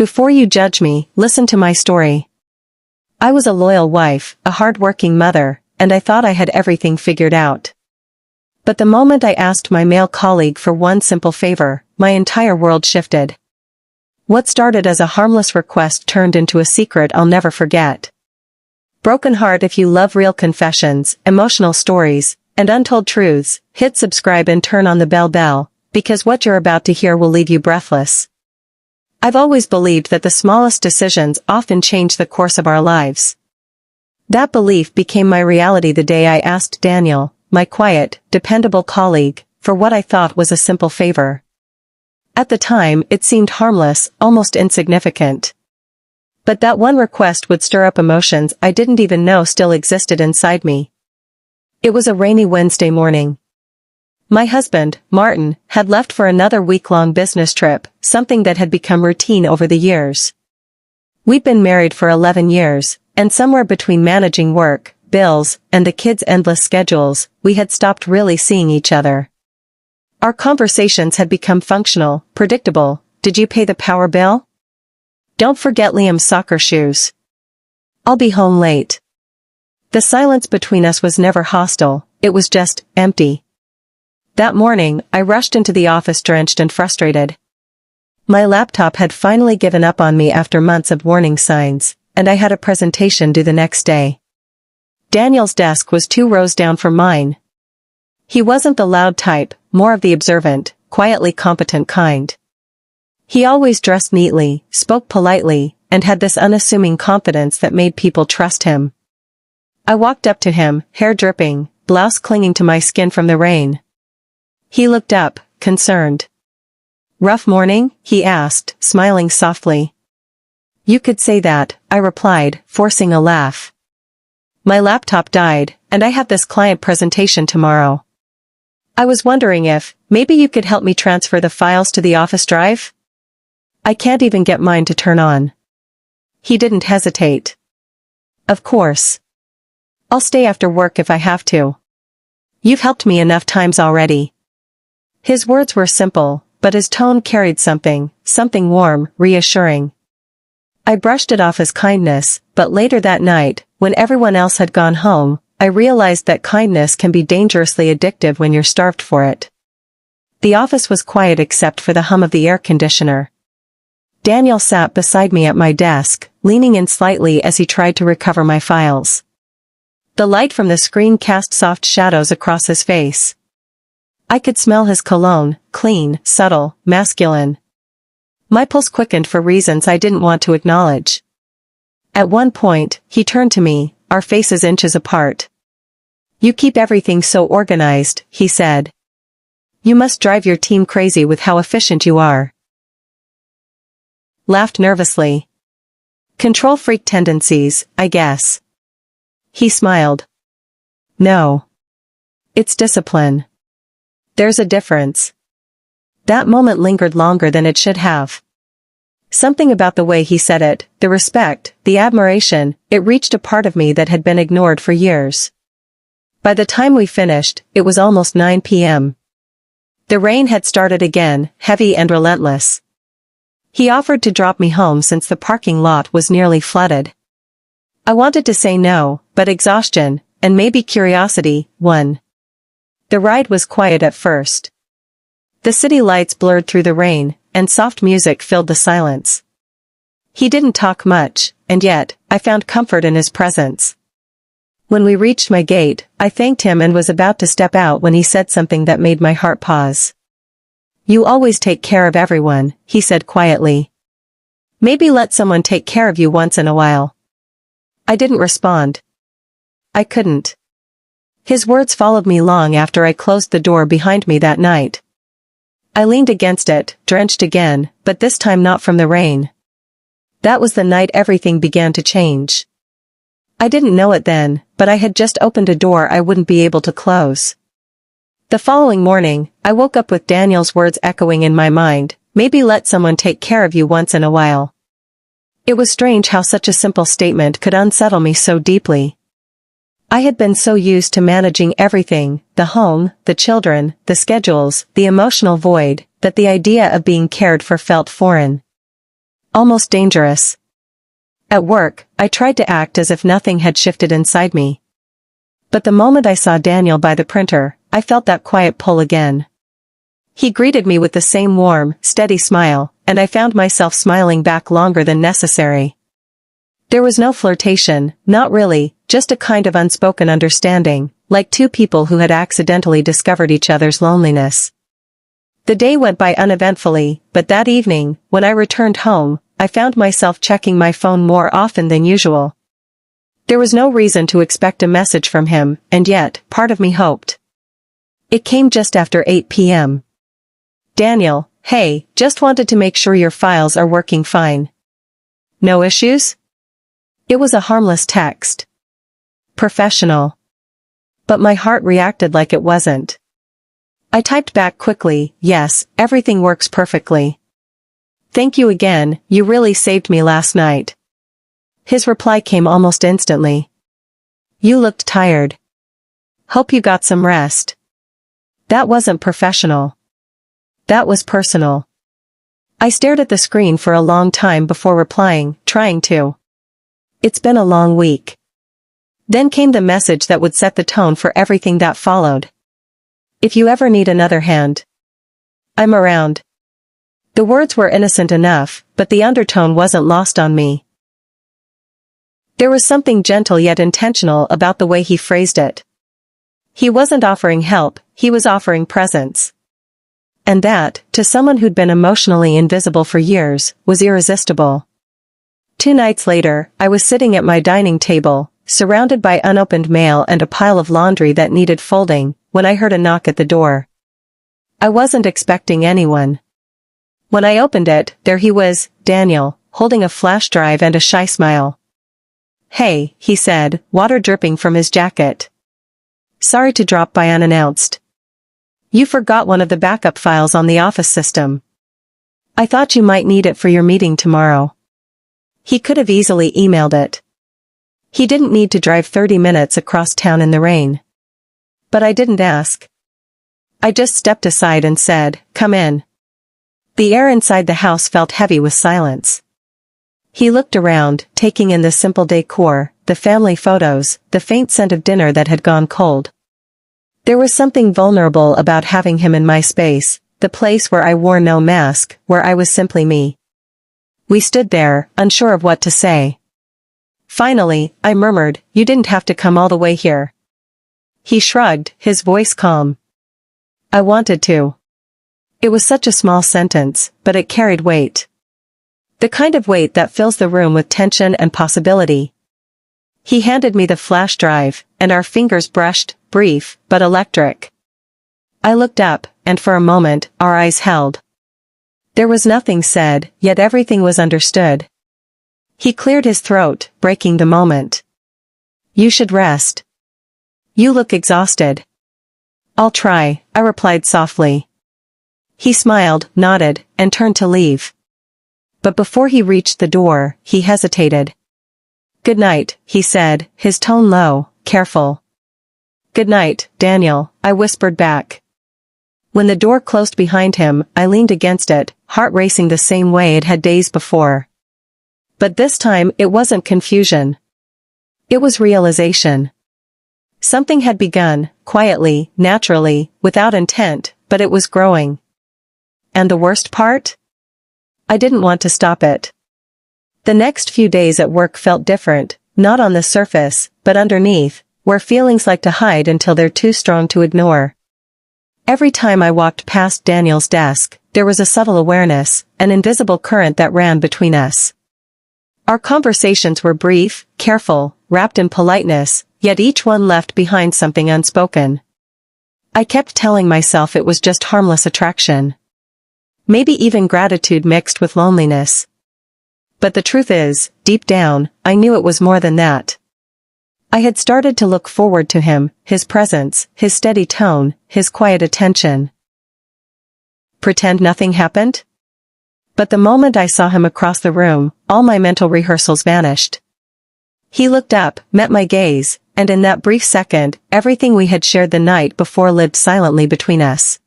Before you judge me, listen to my story. I was a loyal wife, a hard-working mother, and I thought I had everything figured out. But the moment I asked my male colleague for one simple favor, my entire world shifted. What started as a harmless request turned into a secret I'll never forget. Broken heart, if you love real confessions, emotional stories, and untold truths, hit subscribe and turn on the bell, because what you're about to hear will leave you breathless. I've always believed that the smallest decisions often change the course of our lives. That belief became my reality the day I asked Daniel, my quiet, dependable colleague, for what I thought was a simple favor. At the time, it seemed harmless, almost insignificant. But that one request would stir up emotions I didn't even know still existed inside me. It was a rainy Wednesday morning. My husband, Martin, had left for another week-long business trip, something that had become routine over the years. We'd been married for 11 years, and somewhere between managing work, bills, and the kids' endless schedules, we had stopped really seeing each other. Our conversations had become functional, predictable. Did you pay the power bill? Don't forget Liam's soccer shoes. I'll be home late. The silence between us was never hostile, it was just empty. That morning, I rushed into the office drenched and frustrated. My laptop had finally given up on me after months of warning signs, and I had a presentation due the next day. Daniel's desk was 2 rows down from mine. He wasn't the loud type, more of the observant, quietly competent kind. He always dressed neatly, spoke politely, and had this unassuming confidence that made people trust him. I walked up to him, hair dripping, blouse clinging to my skin from the rain. He looked up, concerned. "Rough morning?" he asked, smiling softly. "You could say that," I replied, forcing a laugh. "My laptop died, and I have this client presentation tomorrow. I was wondering if, maybe you could help me transfer the files to the office drive? I can't even get mine to turn on." He didn't hesitate. "Of course. I'll stay after work if I have to. You've helped me enough times already." His words were simple, but his tone carried something warm, reassuring. I brushed it off as kindness, but later that night, when everyone else had gone home, I realized that kindness can be dangerously addictive when you're starved for it. The office was quiet except for the hum of the air conditioner. Daniel sat beside me at my desk, leaning in slightly as he tried to recover my files. The light from the screen cast soft shadows across his face. I could smell his cologne, clean, subtle, masculine. My pulse quickened for reasons I didn't want to acknowledge. At one point, he turned to me, our faces inches apart. "You keep everything so organized," he said. "You must drive your team crazy with how efficient you are." Laughed nervously. "Control freak tendencies, I guess." He smiled. "No. It's discipline. There's a difference." That moment lingered longer than it should have. Something about the way he said it, the respect, the admiration, it reached a part of me that had been ignored for years. By the time we finished, it was almost 9 p.m. The rain had started again, heavy and relentless. He offered to drop me home since the parking lot was nearly flooded. I wanted to say no, but exhaustion, and maybe curiosity, won. The ride was quiet at first. The city lights blurred through the rain, and soft music filled the silence. He didn't talk much, and yet, I found comfort in his presence. When we reached my gate, I thanked him and was about to step out when he said something that made my heart pause. "You always take care of everyone," he said quietly. "Maybe let someone take care of you once in a while." I didn't respond. I couldn't. His words followed me long after I closed the door behind me that night. I leaned against it, drenched again, but this time not from the rain. That was the night everything began to change. I didn't know it then, but I had just opened a door I wouldn't be able to close. The following morning, I woke up with Daniel's words echoing in my mind, "Maybe let someone take care of you once in a while." It was strange how such a simple statement could unsettle me so deeply. I had been so used to managing everything, the home, the children, the schedules, the emotional void, that the idea of being cared for felt foreign. Almost dangerous. At work, I tried to act as if nothing had shifted inside me. But the moment I saw Daniel by the printer, I felt that quiet pull again. He greeted me with the same warm, steady smile, and I found myself smiling back longer than necessary. There was no flirtation, not really, just a kind of unspoken understanding, like two people who had accidentally discovered each other's loneliness. The day went by uneventfully, but that evening, when I returned home, I found myself checking my phone more often than usual. There was no reason to expect a message from him, and yet, part of me hoped. It came just after 8 p.m. Daniel, hey, just wanted to make sure your files are working fine. No issues? It was a harmless text. Professional. But my heart reacted like it wasn't. I typed back quickly, yes, everything works perfectly. Thank you again, you really saved me last night. His reply came almost instantly. You looked tired. Hope you got some rest. That wasn't professional. That was personal. I stared at the screen for a long time before replying, trying to. It's been a long week. Then came the message that would set the tone for everything that followed. If you ever need another hand, I'm around. The words were innocent enough, but the undertone wasn't lost on me. There was something gentle yet intentional about the way he phrased it. He wasn't offering help, he was offering presence. And that, to someone who'd been emotionally invisible for years, was irresistible. 2 nights later, I was sitting at my dining table, surrounded by unopened mail and a pile of laundry that needed folding, when I heard a knock at the door. I wasn't expecting anyone. When I opened it, there he was, Daniel, holding a flash drive and a shy smile. Hey, he said, water dripping from his jacket. Sorry to drop by unannounced. You forgot one of the backup files on the office system. I thought you might need it for your meeting tomorrow. He could have easily emailed it. He didn't need to drive 30 minutes across town in the rain. But I didn't ask. I just stepped aside and said, come in. The air inside the house felt heavy with silence. He looked around, taking in the simple decor, the family photos, the faint scent of dinner that had gone cold. There was something vulnerable about having him in my space, the place where I wore no mask, where I was simply me. We stood there, unsure of what to say. Finally, I murmured, you didn't have to come all the way here. He shrugged, his voice calm. I wanted to. It was such a small sentence, but it carried weight. The kind of weight that fills the room with tension and possibility. He handed me the flash drive, and our fingers brushed, brief, but electric. I looked up, and for a moment, our eyes held. There was nothing said, yet everything was understood. He cleared his throat, breaking the moment. You should rest. You look exhausted. I'll try, I replied softly. He smiled, nodded, and turned to leave. But before he reached the door, he hesitated. Good night, he said, his tone low, careful. Good night, Daniel, I whispered back. When the door closed behind him, I leaned against it, heart racing the same way it had days before. But this time, it wasn't confusion. It was realization. Something had begun, quietly, naturally, without intent, but it was growing. And the worst part? I didn't want to stop it. The next few days at work felt different, not on the surface, but underneath, where feelings like to hide until they're too strong to ignore. Every time I walked past Daniel's desk, there was a subtle awareness, an invisible current that ran between us. Our conversations were brief, careful, wrapped in politeness, yet each one left behind something unspoken. I kept telling myself it was just harmless attraction. Maybe even gratitude mixed with loneliness. But the truth is, deep down, I knew it was more than that. I had started to look forward to him, his presence, his steady tone, his quiet attention. Pretend nothing happened? But the moment I saw him across the room, all my mental rehearsals vanished. He looked up, met my gaze, and in that brief second, everything we had shared the night before lived silently between us.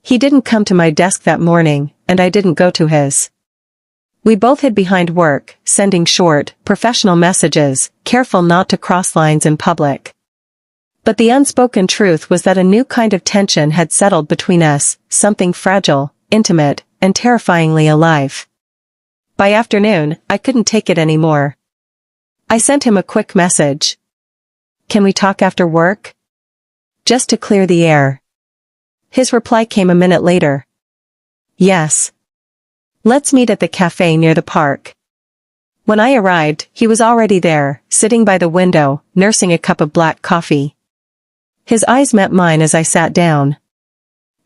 He didn't come to my desk that morning, and I didn't go to his. We both hid behind work, sending short, professional messages, careful not to cross lines in public. But the unspoken truth was that a new kind of tension had settled between us, something fragile, intimate, and terrifyingly alive. By afternoon, I couldn't take it anymore. I sent him a quick message. "Can we talk after work? Just to clear the air." His reply came a minute later. "Yes. Let's meet at the cafe near the park." When I arrived, he was already there, sitting by the window, nursing a cup of black coffee. His eyes met mine as I sat down.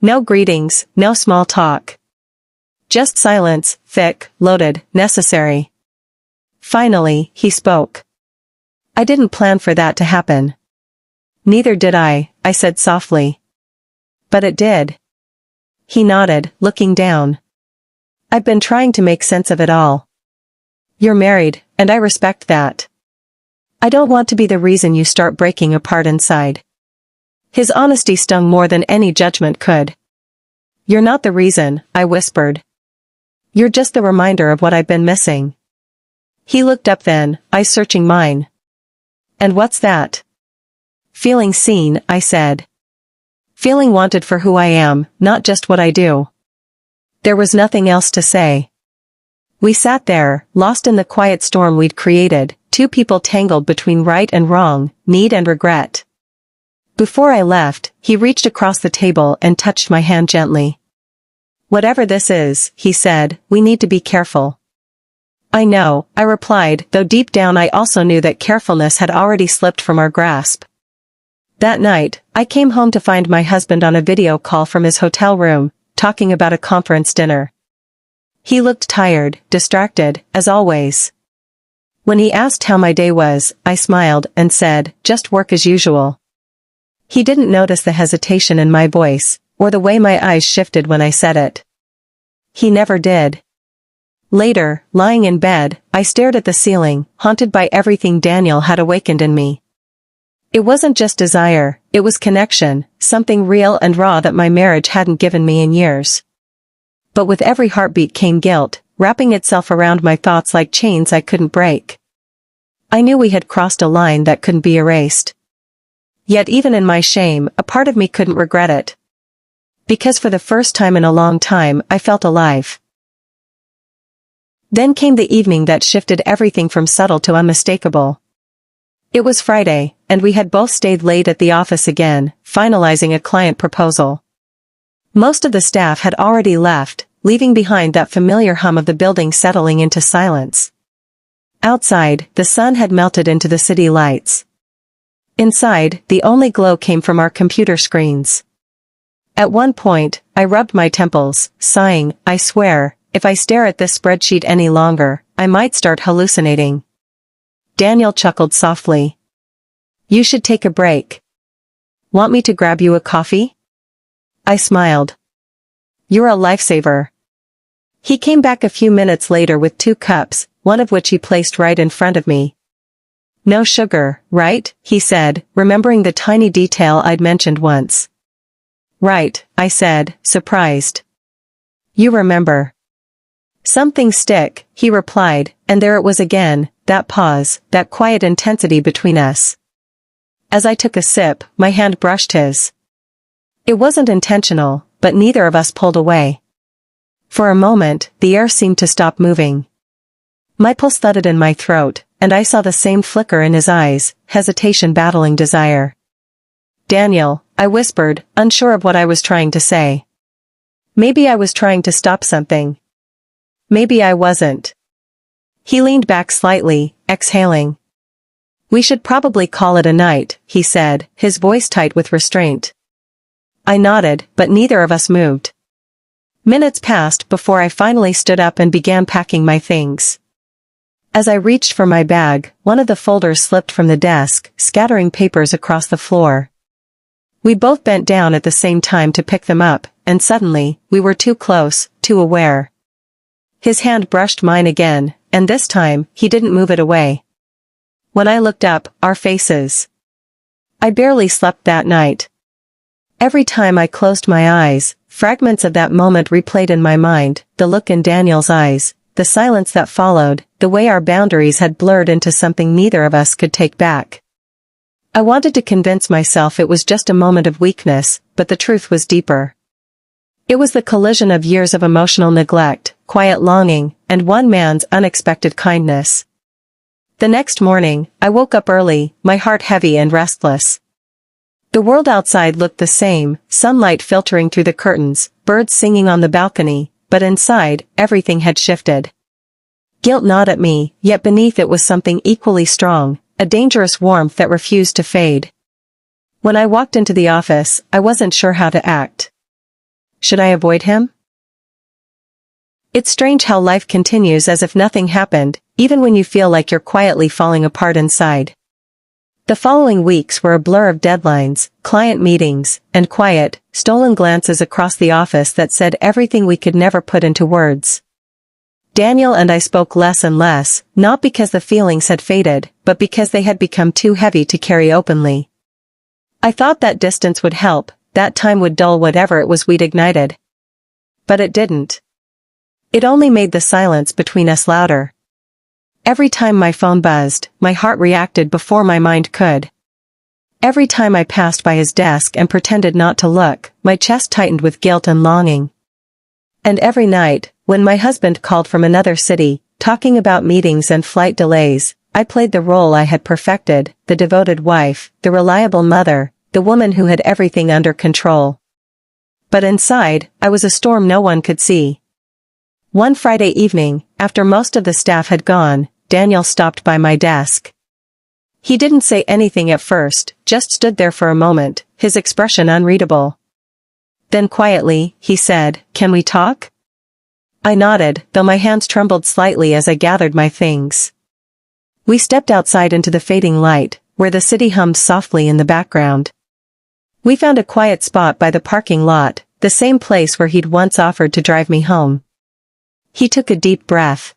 No greetings, no small talk. Just silence, thick, loaded, necessary. Finally, he spoke. "I didn't plan for that to happen." "Neither did I said softly. "But it did." He nodded, looking down. "I've been trying to make sense of it all. You're married, and I respect that. I don't want to be the reason you start breaking apart inside." His honesty stung more than any judgment could. "You're not the reason," I whispered. "You're just the reminder of what I've been missing." He looked up then, eyes searching mine. "And what's that?" "Feeling seen," I said. "Feeling wanted for who I am, not just what I do." There was nothing else to say. We sat there, lost in the quiet storm we'd created, two people tangled between right and wrong, need and regret. Before I left, he reached across the table and touched my hand gently. "Whatever this is," he said, "we need to be careful." "I know," I replied, though deep down I also knew that carefulness had already slipped from our grasp. That night, I came home to find my husband on a video call from his hotel room, talking about a conference dinner. He looked tired, distracted, as always. When he asked how my day was, I smiled and said, "Just work as usual." He didn't notice the hesitation in my voice, or the way my eyes shifted when I said it. He never did. Later, lying in bed, I stared at the ceiling, haunted by everything Daniel had awakened in me. It wasn't just desire, it was connection, something real and raw that my marriage hadn't given me in years. But with every heartbeat came guilt, wrapping itself around my thoughts like chains I couldn't break. I knew we had crossed a line that couldn't be erased. Yet even in my shame, a part of me couldn't regret it. Because for the first time in a long time, I felt alive. Then came the evening that shifted everything from subtle to unmistakable. It was Friday, and we had both stayed late at the office again, finalizing a client proposal. Most of the staff had already left, leaving behind that familiar hum of the building settling into silence. Outside, the sun had melted into the city lights. Inside, the only glow came from our computer screens. At one point, I rubbed my temples, sighing, "I swear, if I stare at this spreadsheet any longer, I might start hallucinating." Daniel chuckled softly. "You should take a break. Want me to grab you a coffee?" I smiled. "You're a lifesaver." He came back a few minutes later with 2 cups, one of which he placed right in front of me. "No sugar, right?" he said, remembering the tiny detail I'd mentioned once. "Right," I said, surprised. "You remember." "Some things stick," he replied, and there it was again, that pause, that quiet intensity between us. As I took a sip, my hand brushed his. It wasn't intentional, but neither of us pulled away. For a moment, the air seemed to stop moving. My pulse thudded in my throat, and I saw the same flicker in his eyes, hesitation battling desire. "Daniel," I whispered, unsure of what I was trying to say. Maybe I was trying to stop something. Maybe I wasn't. He leaned back slightly, exhaling. "We should probably call it a night," he said, his voice tight with restraint. I nodded, but neither of us moved. Minutes passed before I finally stood up and began packing my things. As I reached for my bag, one of the folders slipped from the desk, scattering papers across the floor. We both bent down at the same time to pick them up, and suddenly, we were too close, too aware. His hand brushed mine again, and this time, he didn't move it away. When I looked up, our faces. I barely slept that night. Every time I closed my eyes, fragments of that moment replayed in my mind, the look in Daniel's eyes, the silence that followed, the way our boundaries had blurred into something neither of us could take back. I wanted to convince myself it was just a moment of weakness, but the truth was deeper. It was the collision of years of emotional neglect, quiet longing, and one man's unexpected kindness. The next morning, I woke up early, my heart heavy and restless. The world outside looked the same, sunlight filtering through the curtains, birds singing on the balcony, but inside, everything had shifted. Guilt gnawed at me, yet beneath it was something equally strong, a dangerous warmth that refused to fade. When I walked into the office, I wasn't sure how to act. Should I avoid him? It's strange how life continues as if nothing happened, even when you feel like you're quietly falling apart inside. The following weeks were a blur of deadlines, client meetings, and quiet, stolen glances across the office that said everything we could never put into words. Daniel and I spoke less and less, not because the feelings had faded, but because they had become too heavy to carry openly. I thought that distance would help, that time would dull whatever it was we'd ignited. But it didn't. It only made the silence between us louder. Every time my phone buzzed, my heart reacted before my mind could. Every time I passed by his desk and pretended not to look, my chest tightened with guilt and longing. And every night, when my husband called from another city, talking about meetings and flight delays, I played the role I had perfected, the devoted wife, the reliable mother, the woman who had everything under control. But inside, I was a storm no one could see. One Friday evening, after most of the staff had gone, Daniel stopped by my desk. He didn't say anything at first, just stood there for a moment, his expression unreadable. Then quietly, he said, "Can we talk?" I nodded, though my hands trembled slightly as I gathered my things. We stepped outside into the fading light, where the city hummed softly in the background. We found a quiet spot by the parking lot, the same place where he'd once offered to drive me home. He took a deep breath.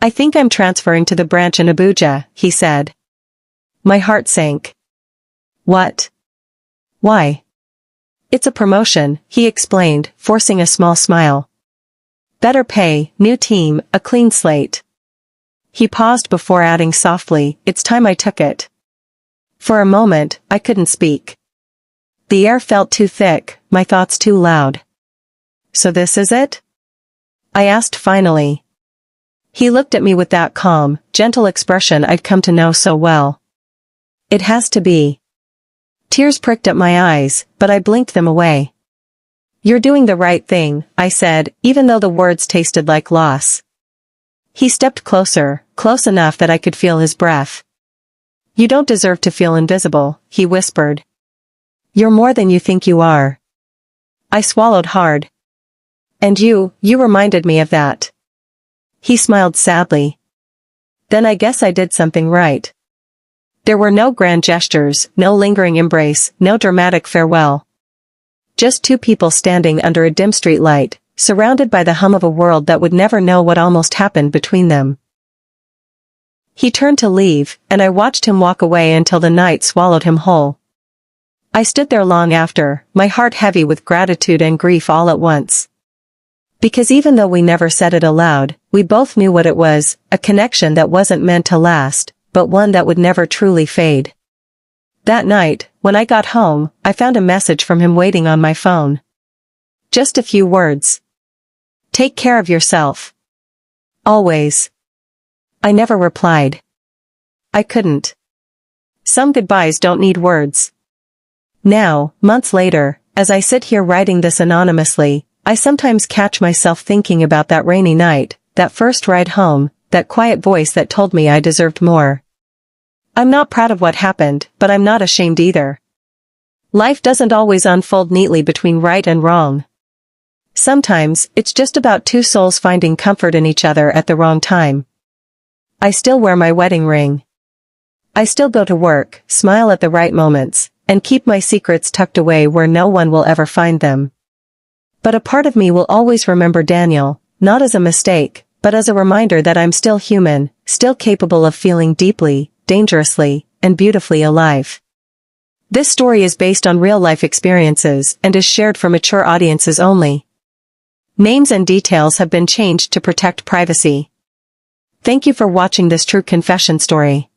"I think I'm transferring to the branch in Abuja," he said. My heart sank. "What? Why?" "It's a promotion," he explained, forcing a small smile. "Better pay, new team, a clean slate." He paused before adding softly, "It's time I took it." For a moment, I couldn't speak. The air felt too thick, my thoughts too loud. "So this is it?" I asked finally. He looked at me with that calm, gentle expression I'd come to know so well. "It has to be." Tears pricked at my eyes, but I blinked them away. "You're doing the right thing," I said, even though the words tasted like loss. He stepped closer, close enough that I could feel his breath. "You don't deserve to feel invisible," he whispered. "You're more than you think you are." I swallowed hard. "And you reminded me of that." He smiled sadly. "Then I guess I did something right." There were no grand gestures, no lingering embrace, no dramatic farewell. Just two people standing under a dim street light, surrounded by the hum of a world that would never know what almost happened between them. He turned to leave, and I watched him walk away until the night swallowed him whole. I stood there long after, my heart heavy with gratitude and grief all at once. Because even though we never said it aloud, we both knew what it was, a connection that wasn't meant to last, but one that would never truly fade. That night, when I got home, I found a message from him waiting on my phone. Just a few words. "Take care of yourself. Always." I never replied. I couldn't. Some goodbyes don't need words. Now, months later, as I sit here writing this anonymously, I sometimes catch myself thinking about that rainy night, that first ride home, that quiet voice that told me I deserved more. I'm not proud of what happened, but I'm not ashamed either. Life doesn't always unfold neatly between right and wrong. Sometimes, it's just about two souls finding comfort in each other at the wrong time. I still wear my wedding ring. I still go to work, smile at the right moments, and keep my secrets tucked away where no one will ever find them. But a part of me will always remember Daniel, not as a mistake, but as a reminder that I'm still human, still capable of feeling deeply, dangerously, and beautifully alive. This story is based on real-life experiences and is shared for mature audiences only. Names and details have been changed to protect privacy. Thank you for watching this true confession story.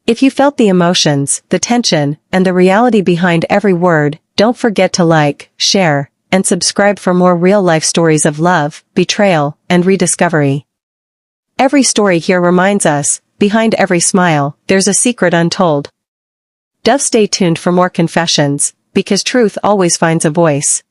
If you felt the emotions, the tension, and the reality behind every word, don't forget to like, share, and subscribe for more real-life stories of love, betrayal, and rediscovery. Every story here reminds us, behind every smile, there's a secret untold. Stay tuned for more confessions, because truth always finds a voice.